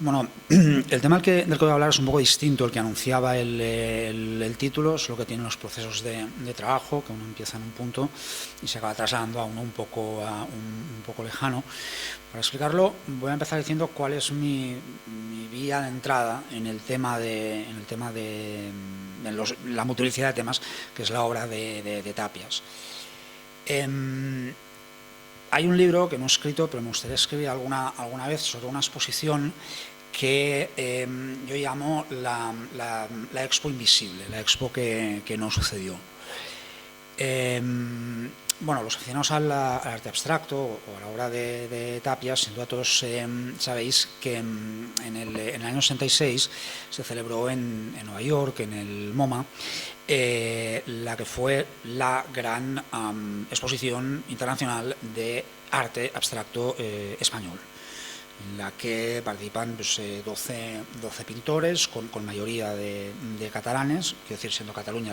Bueno, el tema del que voy a hablar es un poco distinto al que anunciaba el título, es lo que tienen los procesos de trabajo, que uno empieza en un punto y se acaba trasladando a uno un poco lejano. Para explicarlo, voy a empezar diciendo cuál es mi vía de entrada en el tema de la multiplicidad de temas, que es la obra de Tàpies. Hay un libro que no he escrito, pero me gustaría escribir alguna vez sobre una exposición que yo llamo la Expo Invisible, la Expo que no sucedió. Bueno, los aficionados al arte abstracto o a la obra de Tàpies, sin duda todos sabéis que en el año 66 se celebró en Nueva York, en el MoMA, la que fue la gran exposición internacional de arte abstracto español, en la que participan 12 pintores, con mayoría de catalanes, quiero decir, siendo Cataluña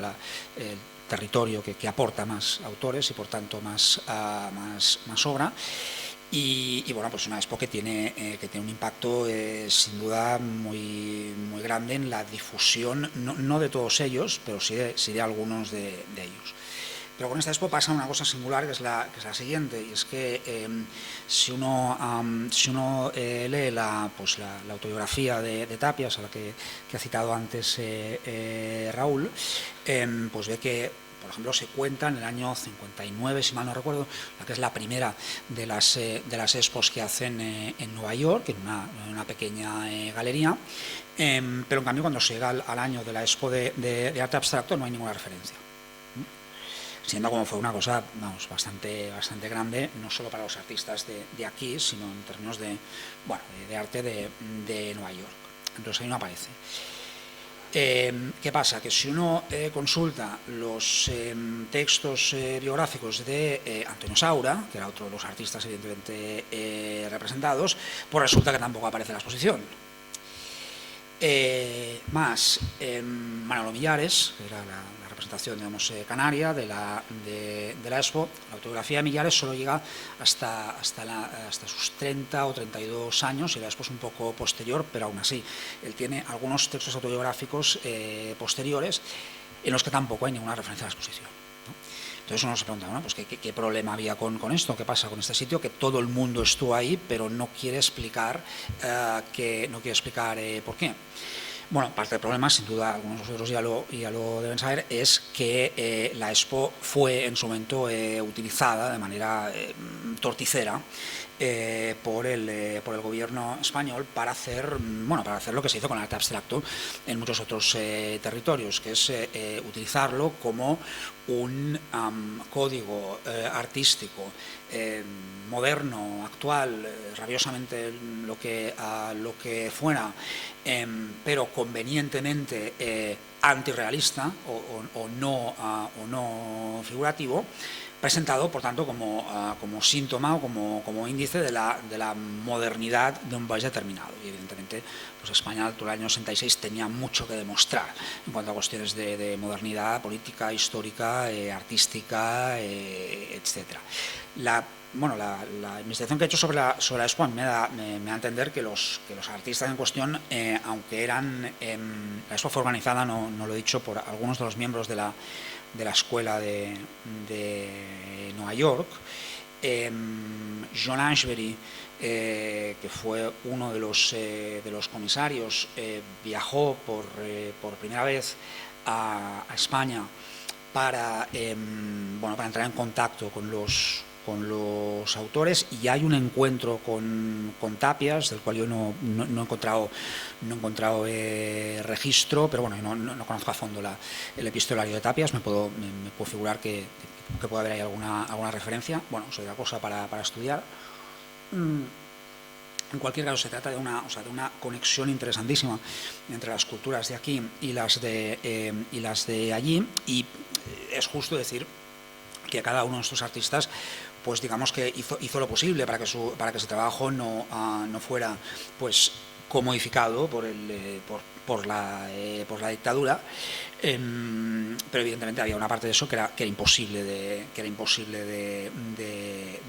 el territorio que aporta más autores y por tanto más obra. Y bueno, pues una expo que tiene un impacto sin duda muy grande en la difusión, no de todos ellos, pero sí de algunos de ellos. Pero con esta expo pasa una cosa singular, que es la siguiente, y es que si uno lee la autobiografía de Tàpies, a la que ha citado antes Raúl, pues ve que, por ejemplo, se cuenta en el año 59, si mal no recuerdo, la que es la primera de las expos que hacen en Nueva York, en una pequeña galería, pero en cambio cuando se llega al año de la expo de arte abstracto no hay ninguna referencia. Siendo como fue una cosa, vamos, bastante grande, no solo para los artistas de aquí, sino en términos de arte de Nueva York. Entonces ahí no aparece. ¿Qué pasa? Que si uno consulta los textos biográficos de Antonio Saura, que era otro de los artistas evidentemente representados, pues resulta que tampoco aparece en la exposición. Manolo Millares, que era la representación, digamos, canaria de la expo, la autobiografía de Millares solo llega hasta sus 30 o 32 años, y la expo es un poco posterior, pero aún así él tiene algunos textos autobiográficos posteriores en los que tampoco hay ninguna referencia a la exposición, ¿no? Entonces uno se pregunta, bueno, pues ¿qué problema había con esto? ¿Qué pasa con este sitio? Que todo el mundo estuvo ahí, pero no quiere explicar por qué. Bueno, parte del problema, sin duda, algunos de vosotros ya lo deben saber, es que la expo fue en su momento utilizada de manera torticera por el gobierno español para hacer lo que se hizo con el arte abstracto en muchos otros territorios, que es utilizarlo como un código artístico moderno, actual, rabiosamente lo que fuera, pero convenientemente antirrealista o no figurativo, presentado, por tanto, como síntoma o como índice de la modernidad de un país determinado. Y evidentemente, pues España durante el año 66 tenía mucho que demostrar en cuanto a cuestiones de modernidad política, histórica, artística, etc. La investigación que he hecho sobre la expo me da a entender que los artistas en cuestión, aunque eran... la expo fue organizada, no lo he dicho, por algunos de los miembros de la escuela de Nueva York. John Ashbery, que fue uno de los comisarios, viajó por primera vez a España para entrar en contacto con los autores, y hay un encuentro con Tàpies, del cual yo no he encontrado registro, pero bueno, no conozco a fondo el epistolario de Tàpies. Me puedo figurar que puede haber ahí alguna referencia. Bueno, eso es una cosa para estudiar. En cualquier caso, se trata de una conexión interesantísima entre las culturas de aquí y las de allí, y es justo decir que cada uno de estos artistas, pues digamos que hizo lo posible para que su trabajo no fuera pues comodificado por la dictadura, pero evidentemente había una parte de eso que era imposible de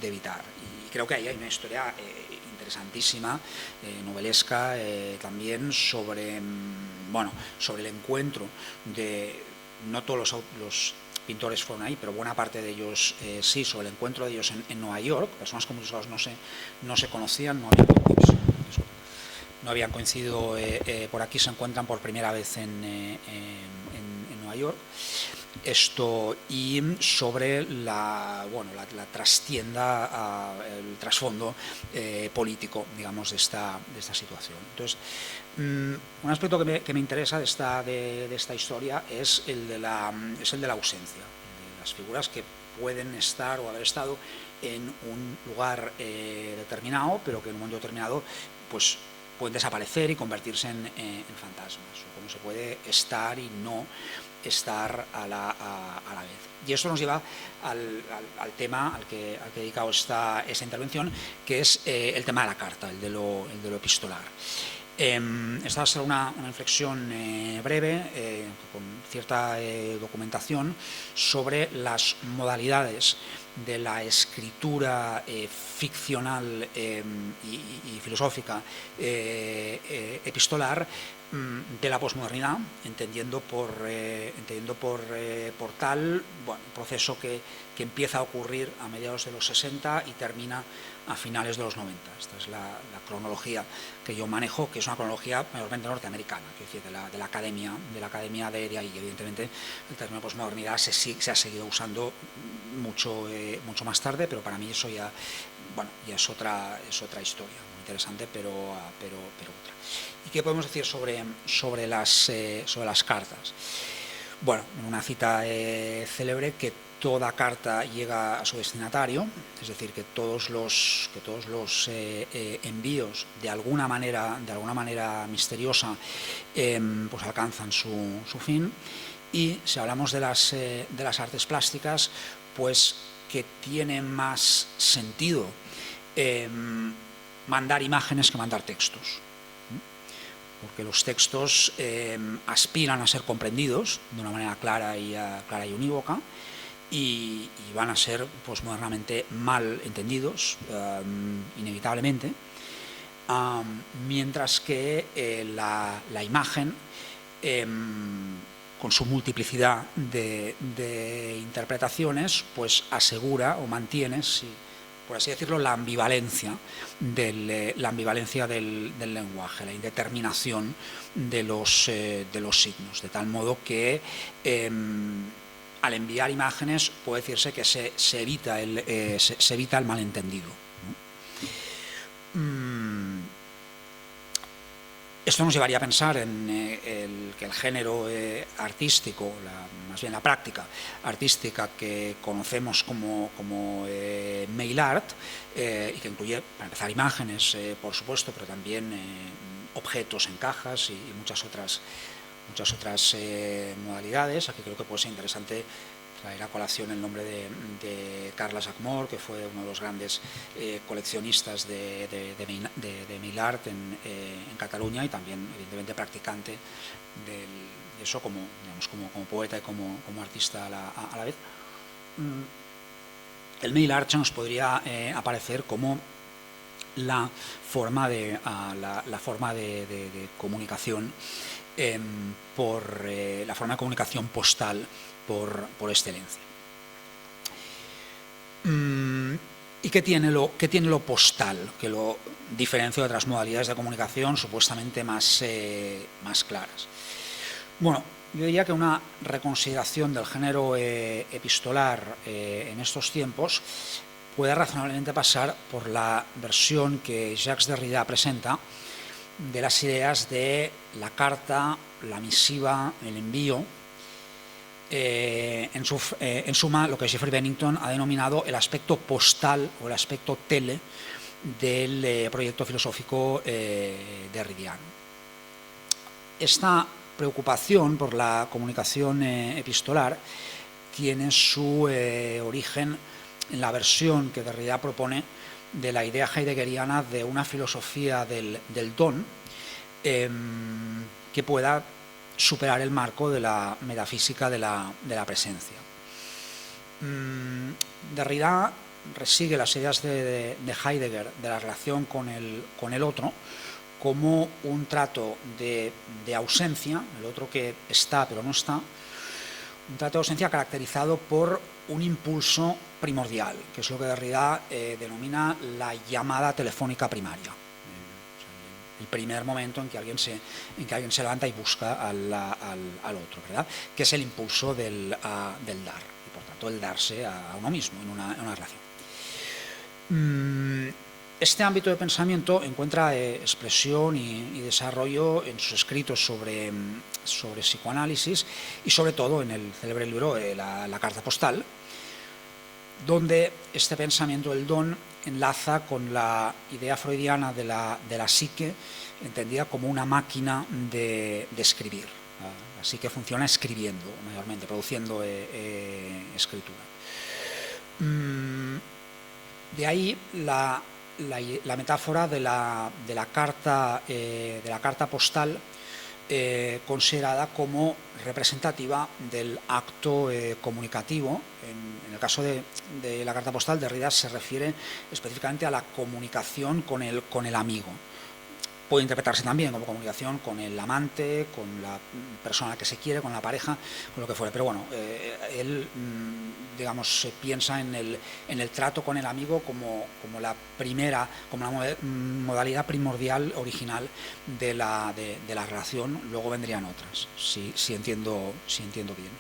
evitar. Y creo que ahí hay una historia interesantísima, novelesca, también sobre, sobre el encuentro de, no todos los pintores fueron ahí, pero buena parte de ellos sí, sobre el encuentro de ellos en Nueva York. Personas como nosotros no se conocían, no habían coincidido por aquí, se encuentran por primera vez en Nueva York. Esto, y sobre la trastienda, el trasfondo político, digamos, de esta situación. Entonces, un aspecto que me interesa de esta historia es el de la ausencia, de las figuras que pueden estar o haber estado en un lugar determinado, pero que en un momento determinado pues pueden desaparecer y convertirse en fantasmas, o cómo se puede estar y no estar a la vez. Y esto nos lleva al tema al que he dedicado esta intervención, que es el tema de la carta, el de lo epistolar. Esta va a ser una inflexión breve, con cierta documentación, sobre las modalidades de la escritura ficcional y filosófica epistolar de la posmodernidad, entendiendo por tal proceso que empieza a ocurrir a mediados de los 60 y termina a finales de los 90. Esta es la cronología que yo manejo, que es una cronología mayormente norteamericana, es decir, de la academia de ahí. Evidentemente, el término posmodernidad se ha seguido usando mucho más tarde, pero para mí eso ya es otra historia, muy interesante, pero otra. ¿Y qué podemos decir sobre las cartas? Bueno, en una cita célebre, que toda carta llega a su destinatario, es decir, que todos los envíos de alguna manera misteriosa pues alcanzan su fin. Y si hablamos de las artes plásticas, pues que tiene más sentido mandar imágenes que mandar textos, porque los textos aspiran a ser comprendidos de una manera clara y unívoca, y van a ser pues modernamente mal entendidos, inevitablemente, mientras que la imagen, con su multiplicidad de interpretaciones, pues asegura o mantiene, por así decirlo, la ambivalencia del lenguaje, la indeterminación de los signos, de tal modo que al enviar imágenes puede decirse que se evita el malentendido, ¿no? Esto nos llevaría a pensar en que el género artístico, más bien la práctica artística que conocemos como mail art, y que incluye, para empezar, imágenes, por supuesto, pero también objetos en cajas y muchas otras modalidades. Aquí creo que puede ser interesante traer a colación el nombre de Carles Acmor, que fue uno de los grandes coleccionistas de mail art en Cataluña, y también evidentemente practicante de eso como poeta y como artista a la vez. El mail art nos podría aparecer como la forma de comunicación, la forma de comunicación postal por excelencia. ¿Y qué tiene lo postal, que lo diferencia de otras modalidades de comunicación supuestamente más claras? Bueno, yo diría que una reconsideración del género epistolar en estos tiempos puede razonablemente pasar por la versión que Jacques Derrida presenta de las ideas de la carta, la misiva, el envío. En suma, lo que Geoffrey Bennington ha denominado el aspecto postal o el aspecto tele del proyecto filosófico derridiano. Esta preocupación por la comunicación epistolar tiene su origen en la versión que Derrida propone de la idea heideggeriana de una filosofía del don que pueda superar el marco de la metafísica de la presencia. Derrida resigue las ideas de Heidegger de la relación con el otro como un trato de ausencia, el otro que está pero no está, un trato de ausencia caracterizado por un impulso primordial, que es lo que Derrida denomina la llamada telefónica primaria. El primer momento en que alguien se levanta y busca al otro, ¿verdad? Que es el impulso del dar, y por tanto el darse a uno mismo en una relación. Este ámbito de pensamiento encuentra expresión y desarrollo en sus escritos sobre psicoanálisis y sobre todo en el célebre libro la carta postal, donde este pensamiento del don enlaza con la idea freudiana de la psique, entendida como una máquina de escribir. La psique funciona escribiendo mayormente, produciendo escritura. De ahí la metáfora de la carta postal, considerada como representativa del acto comunicativo. En el caso de la carta postal, Derrida se refiere específicamente a la comunicación con el amigo. Puede interpretarse también como comunicación con el amante, con la persona que se quiere, con la pareja, con lo que fuere. Pero bueno, él, digamos, se piensa en el trato con el amigo como la modalidad primordial, original de la relación. Luego vendrían otras, si entiendo bien,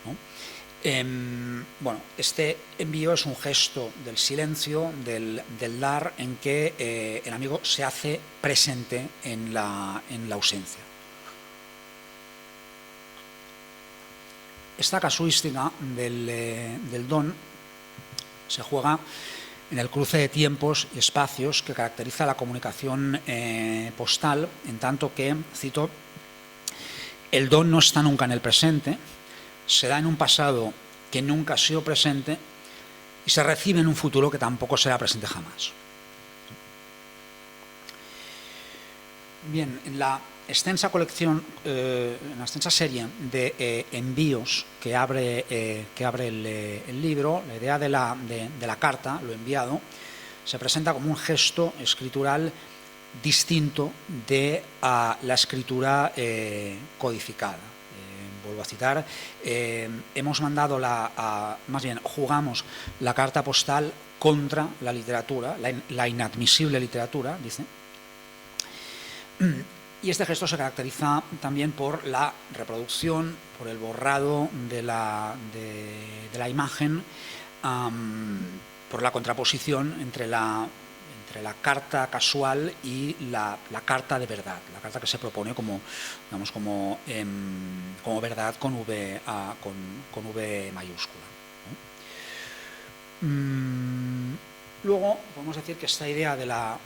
¿no? Bueno, este envío es un gesto del silencio, del dar, en que el amigo se hace presente en la ausencia. Esta casuística del don se juega en el cruce de tiempos y espacios que caracteriza la comunicación postal, en tanto que, cito, el don no está nunca en el presente, se da en un pasado que nunca ha sido presente y se recibe en un futuro que tampoco será presente jamás. Bien, en la extensa colección, en la extensa serie de envíos que abre el libro, la idea de la carta, lo enviado, se presenta como un gesto escritural distinto de la escritura codificada. Vuelvo a citar, hemos mandado más bien jugamos la carta postal contra la literatura, la inadmisible literatura, dice. Y este gesto se caracteriza también por la reproducción, por el borrado de la imagen, por la contraposición entre la carta casual y la carta de verdad, la carta que se propone como verdad con V mayúscula, ¿no? Luego podemos decir que esta idea de la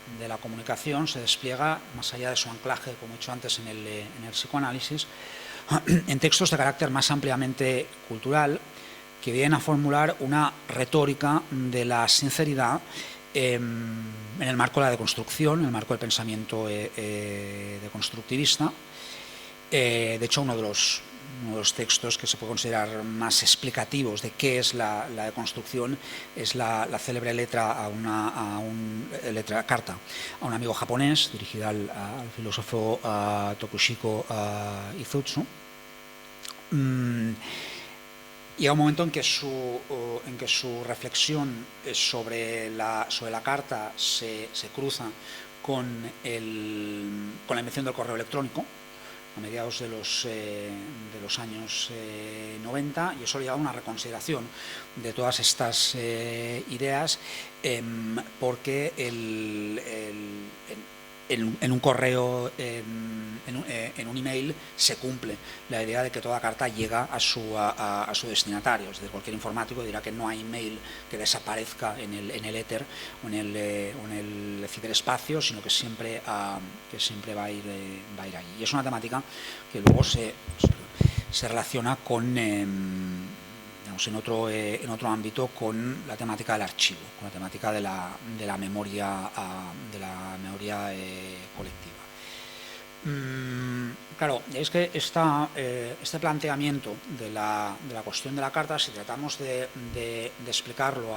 comunicación se despliega más allá de su anclaje, como he dicho antes, en el psicoanálisis, en textos de carácter más ampliamente cultural, que vienen a formular una retórica de la sinceridad en el marco de la deconstrucción, en el marco del pensamiento deconstructivista. De hecho, uno de los textos que se puede considerar más explicativos de qué es la deconstrucción es la célebre carta a un amigo japonés, dirigida al filósofo Tokushiko Izutsu. Llega un momento en que su reflexión sobre la carta se cruza con la invención del correo electrónico a mediados de los años 90, y eso le lleva a una reconsideración de todas estas ideas, porque en un correo, en un email, se cumple la idea de que toda carta llega a su destinatario. Es decir, cualquier informático dirá que no hay email que desaparezca en el éter o en el ciberespacio, sino que siempre va a ir allí. Y es una temática que luego se relaciona con en otro ámbito con la temática del archivo, con la temática de la memoria colectiva. Claro, es que este planteamiento de la cuestión de la carta, si tratamos de explicarlo,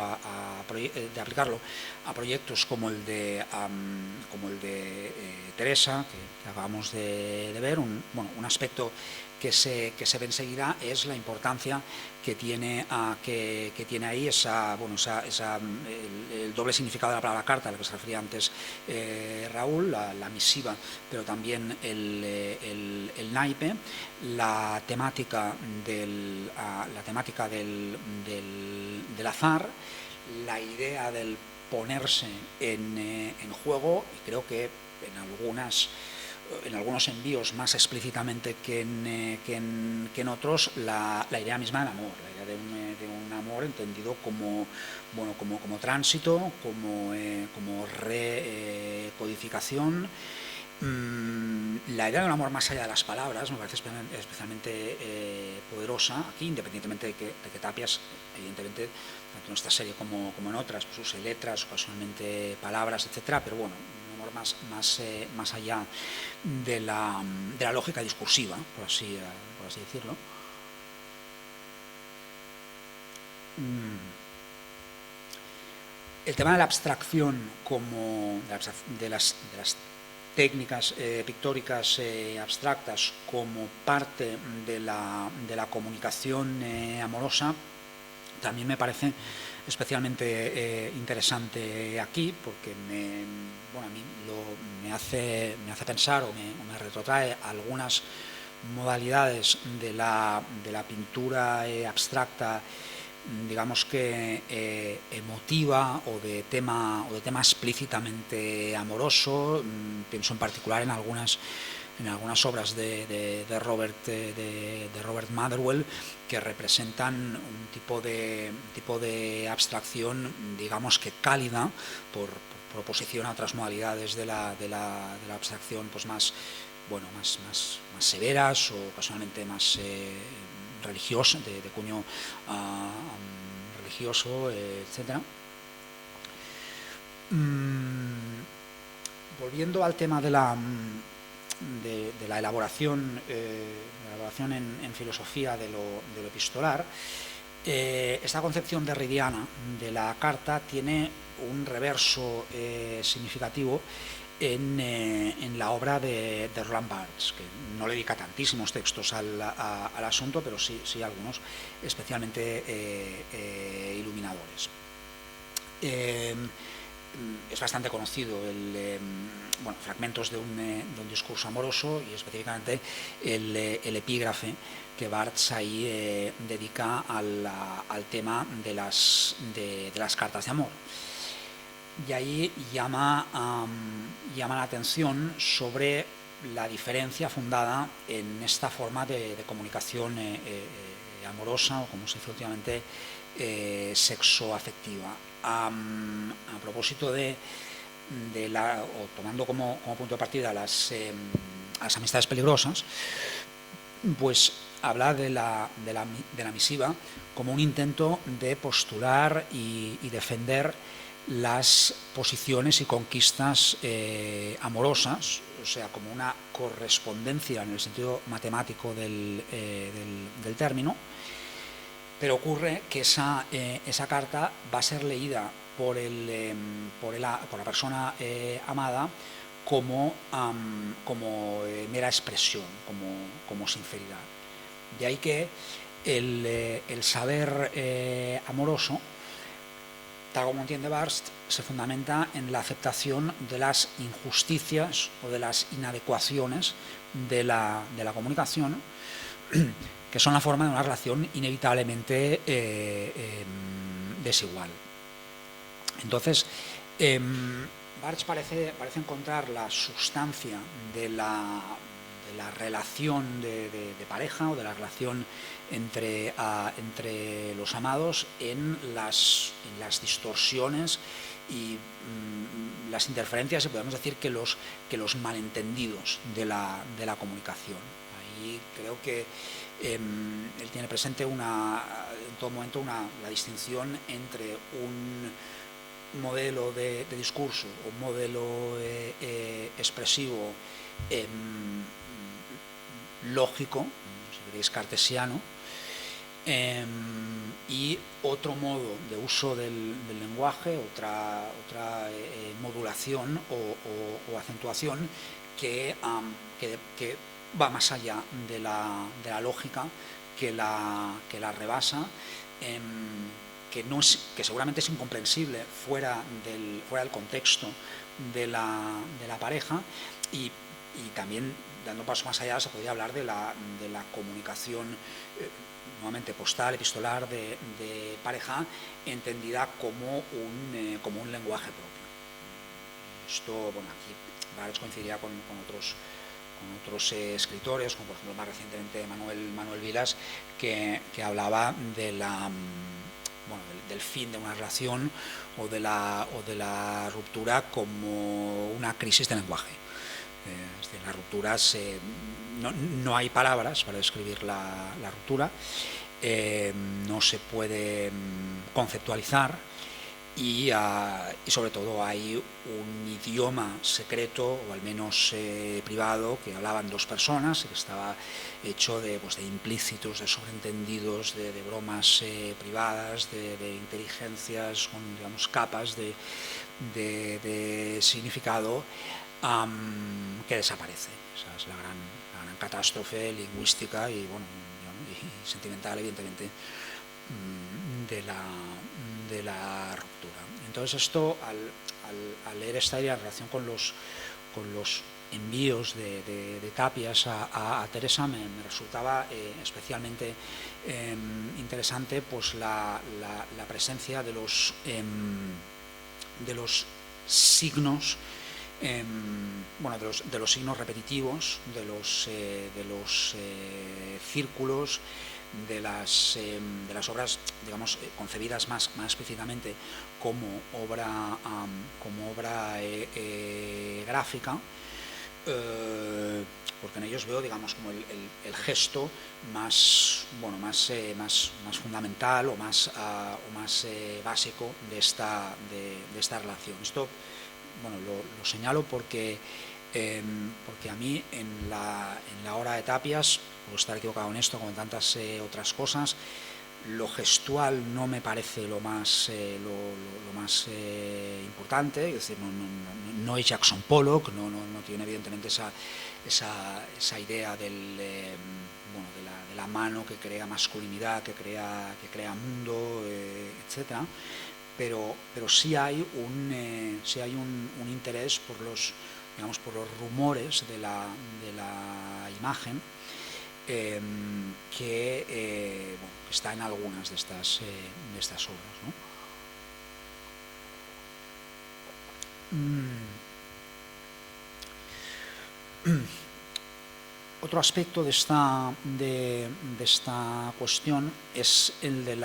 de aplicarlo a proyectos como el de Teresa, que acabamos de ver, un aspecto que se ve enseguida es la importancia que tiene ahí el doble significado de la palabra carta, al que se refería antes Raúl, la misiva, pero también el naipe, la temática del azar, la idea del ponerse en juego, y creo que en algunos envíos más explícitamente que en otros, la idea misma del amor, la idea de un amor entendido como tránsito, como recodificación. La idea de un amor más allá de las palabras me parece especialmente poderosa aquí, independientemente de que Tapias, evidentemente, tanto en esta serie como en otras, pues use letras, ocasionalmente palabras, etcétera, pero bueno, un amor más allá de la lógica discursiva, por así decirlo. El tema de la abstracción, de las técnicas pictóricas abstractas como parte de la comunicación amorosa, también me parece especialmente interesante aquí, porque a mí me hace pensar o me retrotrae algunas modalidades de la pintura abstracta, digamos que emotiva o de tema explícitamente amoroso. Pienso en particular en algunas obras de Robert Motherwell, que representan un tipo de abstracción, digamos que cálida, por oposición a otras modalidades de la abstracción, pues más severas o ocasionalmente más religioso, de cuño religioso, etcétera. Volviendo al tema de la elaboración en filosofía de lo epistolar, esta concepción derridiana de la carta tiene un reverso significativo en la obra de Roland Barthes, que no le dedica tantísimos textos al asunto, pero sí algunos especialmente iluminadores. Es bastante conocido fragmentos de un discurso amoroso, y específicamente el epígrafe que Barthes ahí dedica al tema de las cartas de amor. Y ahí llama la atención sobre la diferencia fundada en esta forma de comunicación amorosa, o como se dice últimamente, sexoafectiva. A propósito o tomando como punto de partida las amistades peligrosas, pues habla de la misiva como un intento de postular y defender las posiciones y conquistas amorosas, o sea, como una correspondencia en el sentido matemático del término. Pero ocurre que esa carta va a ser leída por la persona amada como mera expresión, como sinceridad. De ahí que el saber amoroso, tal como entiende Barthes, se fundamenta en la aceptación de las injusticias o de las inadecuaciones de la comunicación, que son la forma de una relación inevitablemente desigual. Entonces, Barthes parece encontrar la sustancia de la relación de pareja, o de la relación entre los amados, en las distorsiones y las interferencias, y podemos decir que los malentendidos de la comunicación. Ahí creo que él tiene presente en todo momento la distinción entre un modelo de discurso, un modelo expresivo lógico, si queréis cartesiano, y otro modo de uso del lenguaje, otra modulación o acentuación que va más allá de la lógica, que la rebasa, que seguramente es incomprensible fuera del contexto de la pareja, y también, dando paso más allá, se podría hablar de la comunicación nuevamente postal, epistolar, de pareja, entendida como un lenguaje propio. Esto, bueno, aquí Barthes coincidiría con otros escritores, como por ejemplo más recientemente Manuel Vilas, que hablaba del fin de una relación o de la ruptura como una crisis de lenguaje. Es decir, las rupturas, no hay palabras para describir la ruptura, no se puede conceptualizar, y sobre todo hay un idioma secreto, o al menos privado, que hablaban dos personas, y que estaba hecho de implícitos, de sobreentendidos, de bromas privadas, de inteligencias con, digamos, capas de significado, que desaparece. Esa es la gran catástrofe lingüística y, bueno, y sentimental, evidentemente, de la ruptura. Entonces, esto, al leer esta idea en relación con los envíos de Tapias a Teresa, me resultaba especialmente interesante, pues la presencia de los signos, de los signos repetitivos, de los círculos, de las obras, digamos, concebidas más explícitamente como obra gráfica, porque en ellos veo, digamos, como el gesto más fundamental o más básico de esta relación. Esto, bueno, lo señalo porque a mí en la obra de Tapias, puedo estar equivocado en esto, como en tantas otras cosas, lo gestual no me parece lo más importante. Es decir, no es Jackson Pollock, no tiene evidentemente esa idea de la mano que crea masculinidad, que crea mundo, etcétera. Pero sí hay un interés por los rumores de la imagen, que está en algunas de estas obras, ¿no? Otro aspecto de esta cuestión es el de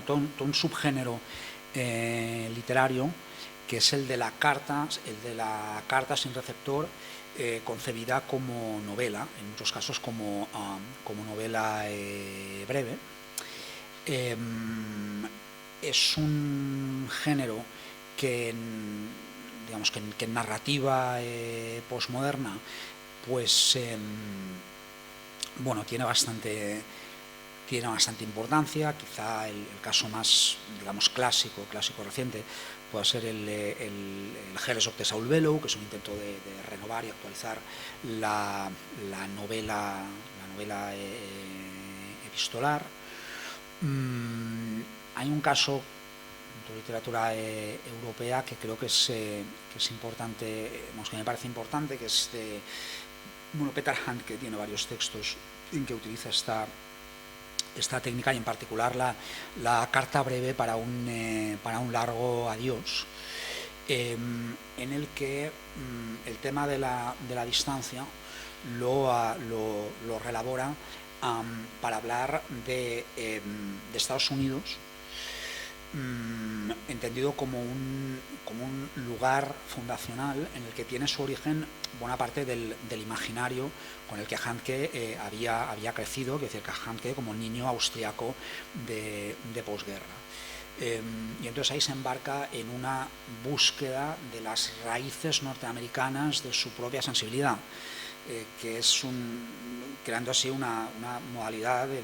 todo un subgénero literario, que es el de la carta sin receptor, concebida como novela, en muchos casos como novela breve. Es un género que en narrativa posmoderna, pues tiene bastante importancia. Quizá el caso más, digamos, clásico reciente pueda ser el Herzog de Saul Bellow, que es un intento de renovar y actualizar la novela epistolar. Hay un caso en la literatura europea que creo que es importante, que me parece importante, que es de Peter Handke, que tiene varios textos en que utiliza esta técnica, y en particular la carta breve para un largo adiós, en el que el tema de la distancia lo relabora para hablar de Estados Unidos, entendido como un lugar fundacional en el que tiene su origen buena parte del imaginario con el que Handke había crecido, que es decir, que Handke como niño austriaco de posguerra. Y entonces ahí se embarca en una búsqueda de las raíces norteamericanas de su propia sensibilidad. que es creando así una modalidad del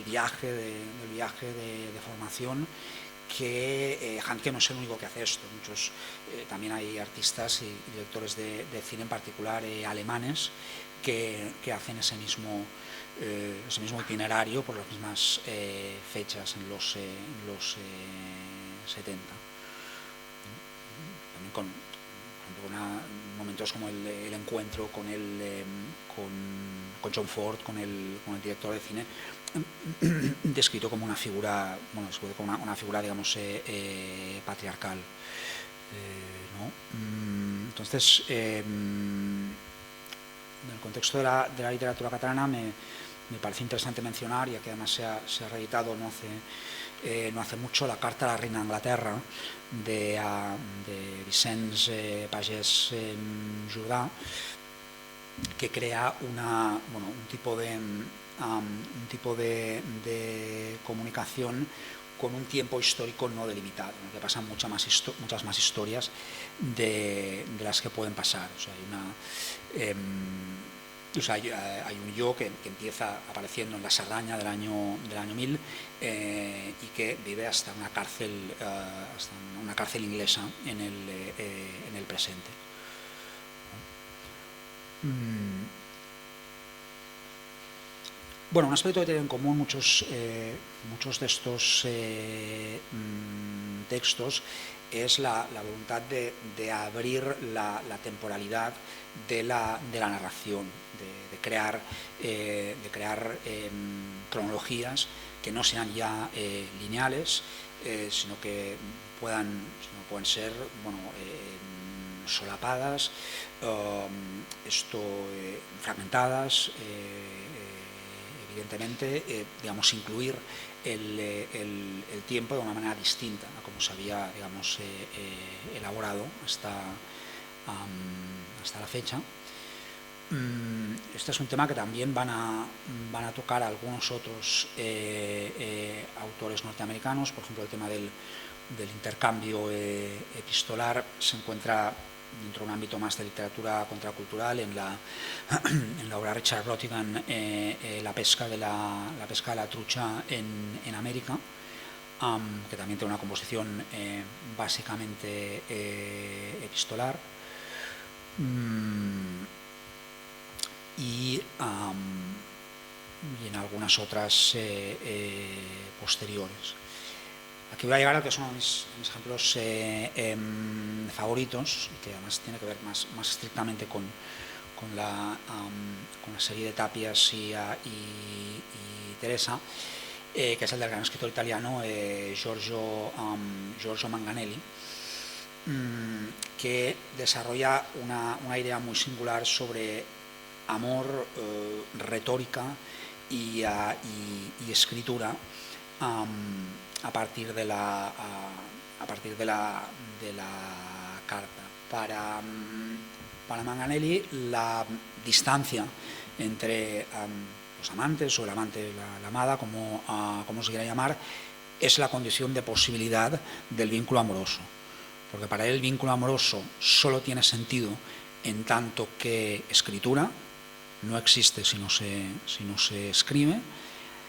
viaje de formación que Handke no es el único que hace esto. También hay artistas y directores de cine, en particular alemanes, que hacen ese mismo itinerario por las mismas fechas en los 70. También con momentos como el encuentro con John Ford, con el director de cine, descrito como una figura, una figura, digamos, patriarcal, ¿no? Entonces, en el contexto de la literatura catalana me parece interesante mencionar, ya que además se ha reeditado no hace mucho, La carta a la reina de Inglaterra de Vicenç Pagès Jordà, que crea un tipo de comunicación con un tiempo histórico no delimitado, en el que pasan muchas más historias de las que pueden pasar. Hay un yo que empieza apareciendo en la Cerdaña del año 1000 y que vive hasta una cárcel inglesa en el presente. Bueno, un aspecto que tienen en común muchos de estos textos es la voluntad de abrir la temporalidad de la narración, de crear cronologías que no sean ya lineales, sino que puedan ser solapadas, fragmentadas, evidentemente, digamos, incluir el tiempo de una manera distinta a como se había, digamos, elaborado hasta la fecha. Este es un tema que también van a tocar algunos otros autores norteamericanos. Por ejemplo, el tema del intercambio epistolar se encuentra dentro de un ámbito más de literatura contracultural en la obra de Richard Brautigan, la pesca de la trucha en América, que también tiene una composición básicamente epistolar, y en algunas otras posteriores. Aquí voy a llegar a lo que son mis ejemplos favoritos, y que además tiene que ver más estrictamente con la serie de Tapias y Teresa, que es el del gran escritor italiano Giorgio Manganelli, que desarrolla una idea muy singular sobre amor, retórica y escritura, a partir de la carta. Para Manganelli, la distancia entre los amantes, o el amante, la amada, como se quiera llamar, es la condición de posibilidad del vínculo amoroso, porque para él el vínculo amoroso solo tiene sentido en tanto que escritura, no existe si no se escribe.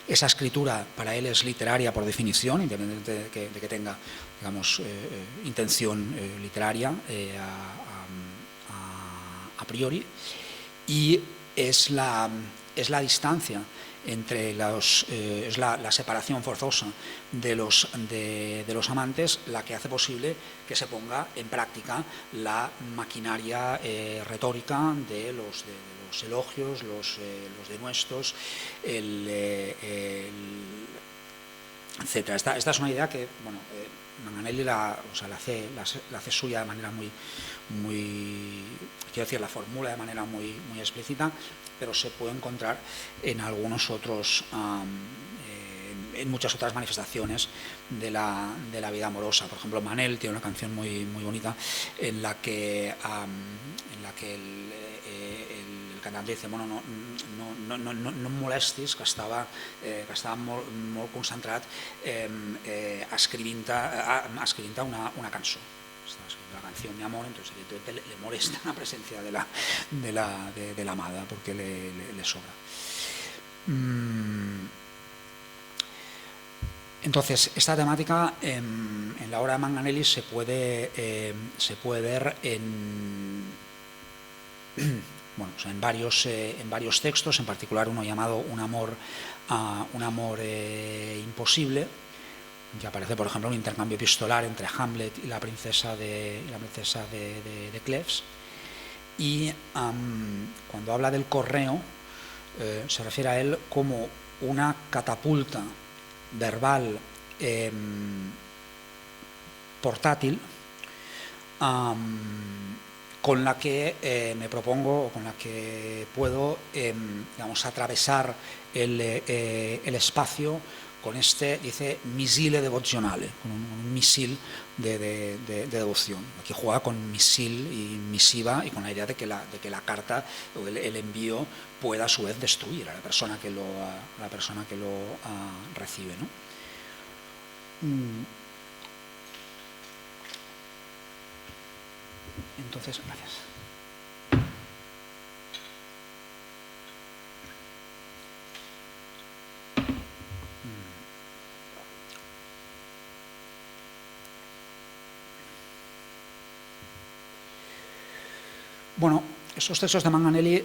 Esa escritura para él es literaria por definición, independientemente de que tenga, digamos, intención literaria a priori, y es la distancia entre es la separación forzosa de los amantes la que hace posible que se ponga en práctica la maquinaria retórica de los elogios, los denuestos, etc. Esta es una idea que, bueno, Manganelli la hace suya de manera muy, quiero decir, la formula de manera muy explícita, pero se puede encontrar en algunos otros, en muchas otras manifestaciones de la vida amorosa. Por ejemplo, Manel tiene una canción muy bonita en la que el cantante dice: bueno, no em molestis, que estava molt concentrat escrivint una cançó. está escribiendo la canción de amor, entonces evidentemente le molesta la presencia de la amada, porque le sobra. Entonces, esta temática en la obra de Manganelli se puede ver en varios textos, en particular uno llamado Un amor imposible, que aparece, por ejemplo, un intercambio epistolar entre Hamlet y la princesa de Cleves. Y cuando habla del correo, se refiere a él como una catapulta verbal portátil, con la que me propongo, o con la que puedo atravesar el espacio con dice, missile devozionale, con un misil de devoción. Aquí juega con misil y misiva, y con la idea de que la carta o el envío pueda a su vez destruir a la persona que lo recibe, ¿no? Entonces, gracias. Bueno, esos textos de Manganelli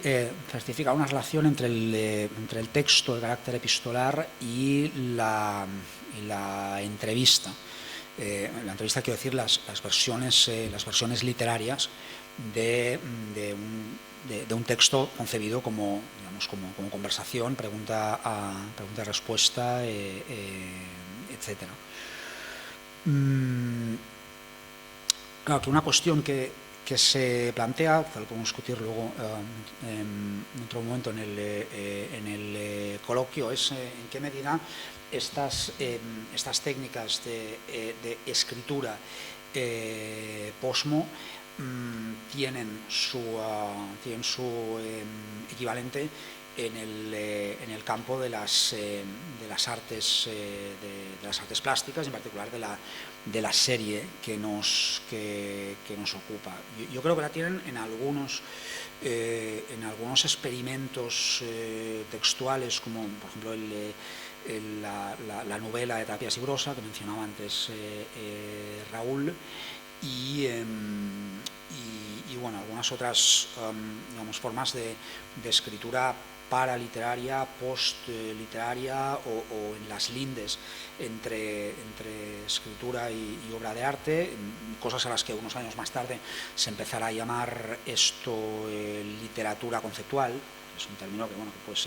certifican una relación entre el texto de carácter epistolar y la entrevista. La entrevista, quiero decir, las versiones literarias de un texto concebido como conversación, pregunta-respuesta, etc. Claro, que una cuestión que se plantea, tal como discutir luego en otro momento en el coloquio, es en qué medida estas técnicas de escritura posmo tienen su equivalente en el campo de las artes plásticas, en particular de la serie que nos ocupa. Yo creo que la tienen en algunos experimentos textuales, como por ejemplo la novela de Tapias y Brossa, que mencionaba antes Raúl, y bueno, algunas otras formas de escritura paraliteraria, postliteraria, o en las lindes entre escritura y obra de arte, cosas a las que unos años más tarde se empezará a llamar esto literatura conceptual. Es un término que puede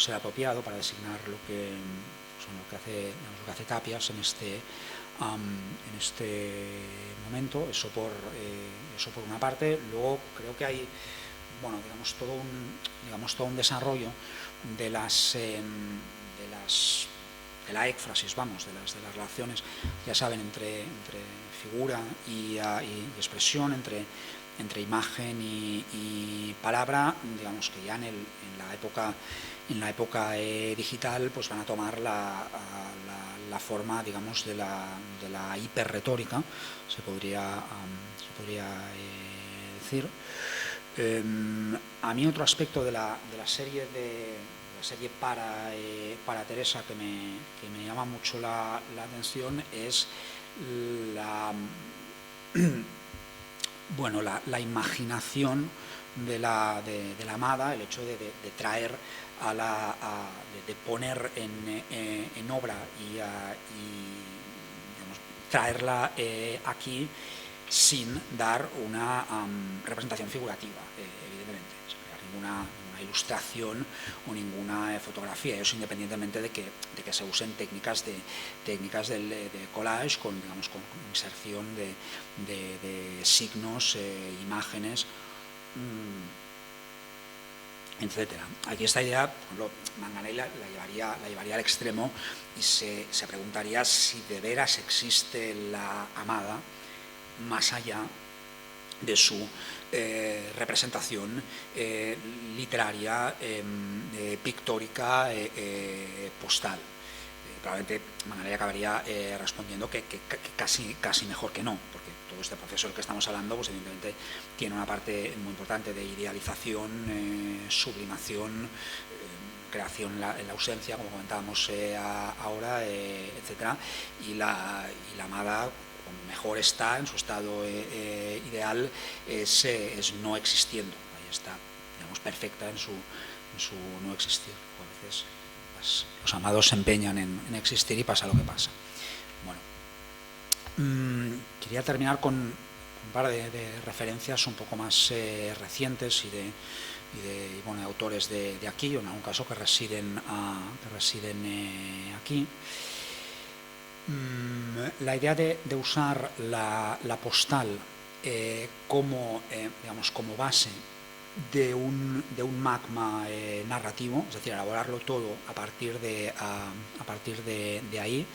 ser apropiado para designar lo que hace Tapias en este momento. Eso por una parte. Luego creo que hay todo un desarrollo de la éfrasis, de las relaciones, ya saben, entre figura y expresión, entre imagen y palabra, digamos que ya en la época digital pues van a tomar la forma, digamos, de la hiperretórica, se podría decir. A mí otro aspecto de la serie para Teresa que me llama mucho la atención es la imaginación de la amada, el hecho de traer de poner en obra y traerla aquí sin dar una representación figurativa, evidentemente, sin crear ninguna ilustración o ninguna fotografía, eso independientemente de que se usen técnicas de collage con inserción de signos, imágenes, etcétera. Aquí esta idea, por ejemplo, Manganelli la llevaría al extremo y se preguntaría si de veras existe la amada más allá de su representación literaria, pictórica, postal. probablemente Mangalia acabaría respondiendo que casi mejor que no, porque todo este proceso del que estamos hablando, pues evidentemente tiene una parte muy importante de idealización, sublimación, creación en la ausencia, como comentábamos ahora, etcétera, y la amada, como mejor está en su estado ideal, es no existiendo. Ahí está, digamos, perfecta en su no existir. A veces los amados se empeñan en existir y pasa lo que pasa. Bueno, quería terminar con un par de referencias un poco más recientes y de autores de aquí, o en algún caso que residen aquí. La idea de usar la postal como base de un magma narrativo, es decir, elaborarlo todo a partir de ahí.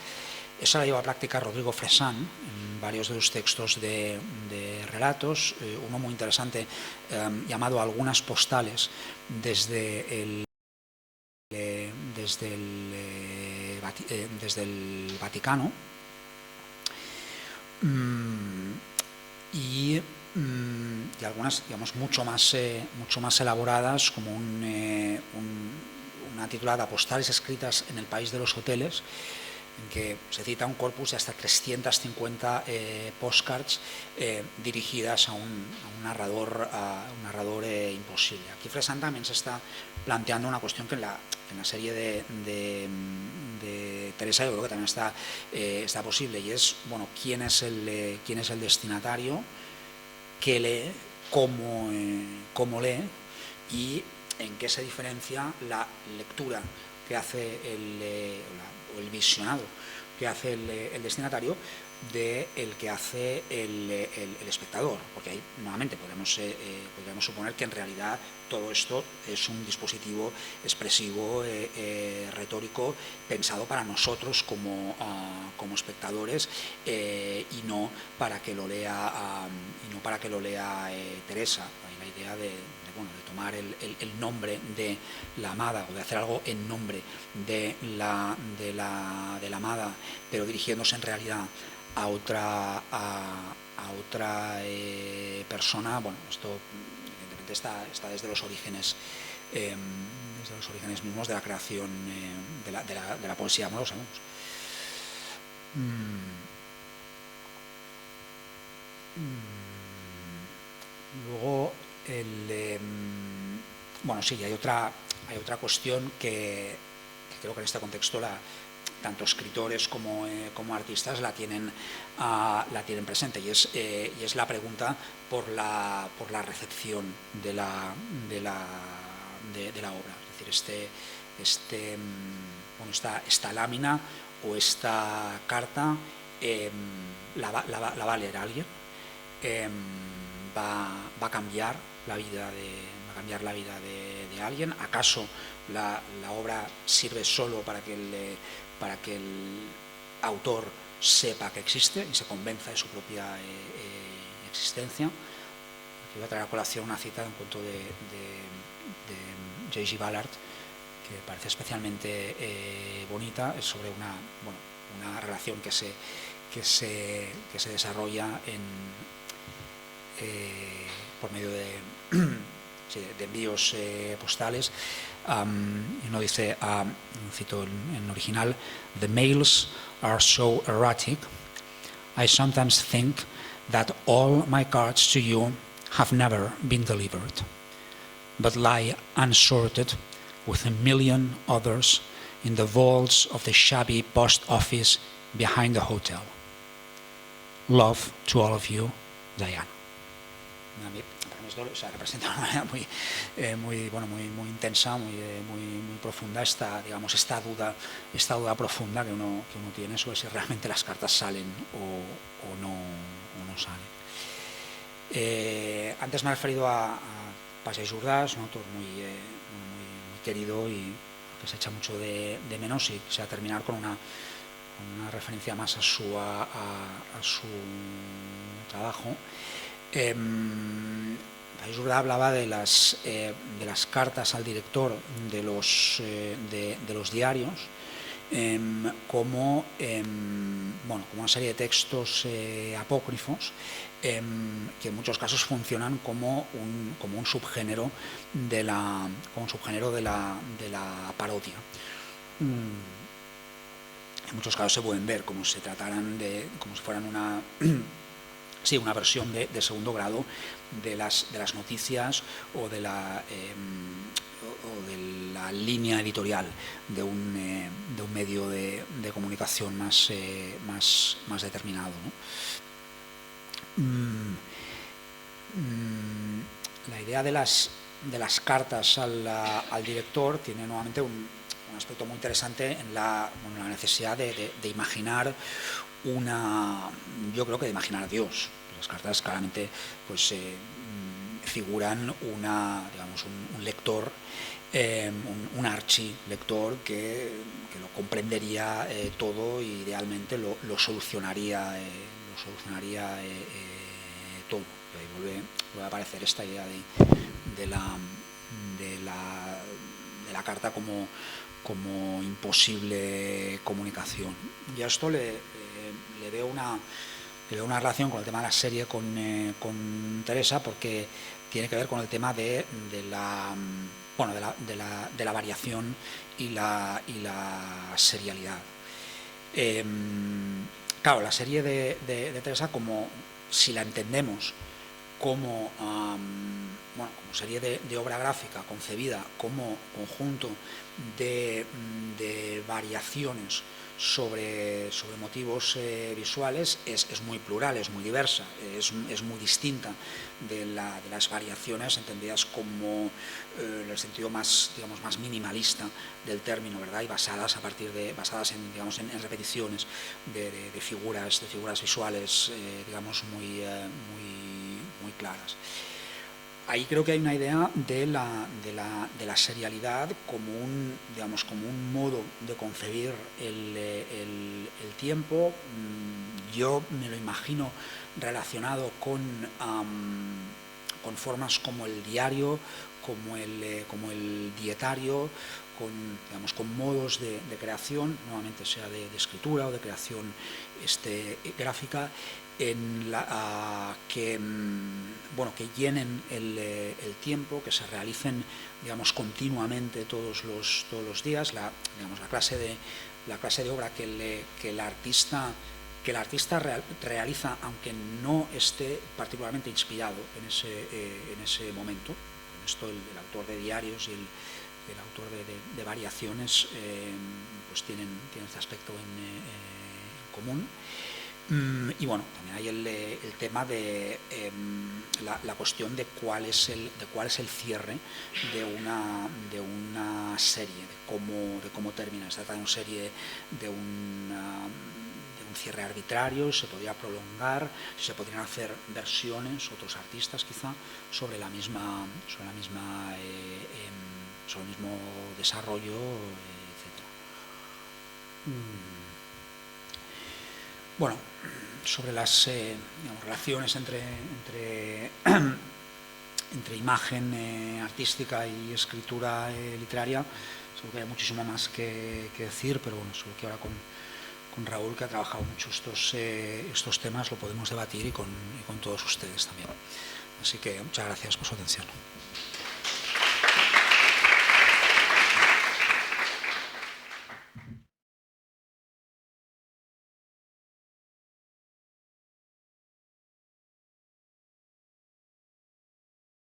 Eso la lleva a práctica Rodrigo Fresán en varios de los textos de relatos, uno muy interesante llamado Algunas postales desde el Vaticano, y algunas, digamos, mucho más elaboradas, como una titulada Postales escritas en el país de los hoteles, en que se cita un corpus de hasta 350 postcards dirigidas a un narrador imposible. Aquí Fresán también se está planteando una cuestión que en la serie de Teresa yo creo que también está posible, y es, bueno, quién es el destinatario, qué lee, cómo lee, y en qué se diferencia la lectura que hace el visionado que hace el destinatario de el que hace el espectador, porque ahí nuevamente podríamos suponer que en realidad todo esto es un dispositivo expresivo, retórico, pensado para nosotros como espectadores, y no para que lo lea Teresa. Ahí la idea de tomar el nombre de la amada, o de hacer algo en nombre de la amada, pero dirigiéndose en realidad a otra persona. Bueno, esto evidentemente está desde los orígenes mismos de la creación de la poesía amorosa, vamos. Luego sí, hay otra cuestión que creo que en este contexto tanto escritores como artistas la tienen presente, y es la pregunta por la recepción de la obra. Es decir, esta lámina o esta carta la va a leer alguien, va a cambiar la vida de alguien. ¿Acaso la obra sirve solo para que el autor sepa que existe y se convenza de su propia existencia? Aquí voy a traer a colación una cita de un cuento de J.G. Ballard que parece especialmente bonita. Es sobre una relación que se desarrolla por medio de envíos postales. Y uno dice, cito en original: "The mails are so erratic, I sometimes think that all my cards to you have never been delivered, but lie unsorted with a million others in the vaults of the shabby post office behind the hotel. Love to all of you, Diane." Para mí representa de una manera muy intensa, muy profunda esta duda profunda que uno tiene sobre si realmente las cartas salen o no salen. Antes me he referido a Passeig Jordàs, un autor muy querido y que se echa mucho de menos, y quisiera terminar con una referencia más a su trabajo. Passeig Jordà hablaba de las cartas al director de los diarios, como una serie de textos apócrifos que en muchos casos funcionan como un subgénero de la parodia. En muchos casos se pueden ver como si fueran una versión de segundo grado de las noticias o de la línea editorial de un medio de comunicación más determinado, ¿no? La idea de las cartas al director tiene nuevamente un aspecto muy interesante en la necesidad de imaginar yo creo que de imaginar a Dios. Las cartas claramente pues figuran un lector, un archilector que lo comprendería todo y idealmente lo solucionaría todo. Y ahí vuelve a aparecer esta idea de la carta como imposible comunicación. Y a esto le veo una relación con el tema de la serie con Teresa, porque tiene que ver con el tema de la variación y la serialidad. Claro, la serie de Teresa, como si la entendemos como serie de obra gráfica concebida como conjunto de variaciones sobre motivos visuales, es muy plural, es muy diversa, es muy distinta de las variaciones entendidas como en el sentido más minimalista del término, ¿verdad? Y basadas en repeticiones de figuras visuales muy claras. Ahí creo que hay una idea de la serialidad como un modo de concebir el tiempo. Yo me lo imagino relacionado con formas como el diario, como el dietario, con modos de creación, nuevamente sea de escritura o de creación gráfica, que llenen el tiempo, que se realicen continuamente todos los días. La clase de obra que el artista realiza, aunque no esté particularmente inspirado en ese momento. En esto el autor de diarios y el autor de variaciones pues tienen este aspecto en común. Y también hay el tema de la cuestión de cuál es el cierre de una serie, de cómo termina. Se trata de una serie de un cierre arbitrario, se podría prolongar, se podrían hacer versiones, otros artistas quizá, sobre el mismo desarrollo, etc. Sobre las relaciones entre imagen artística y escritura literaria, seguro que hay muchísimo más que decir, pero seguro que ahora con Raúl, que ha trabajado mucho estos temas, lo podemos debatir y con todos ustedes también. Así que muchas gracias por su atención.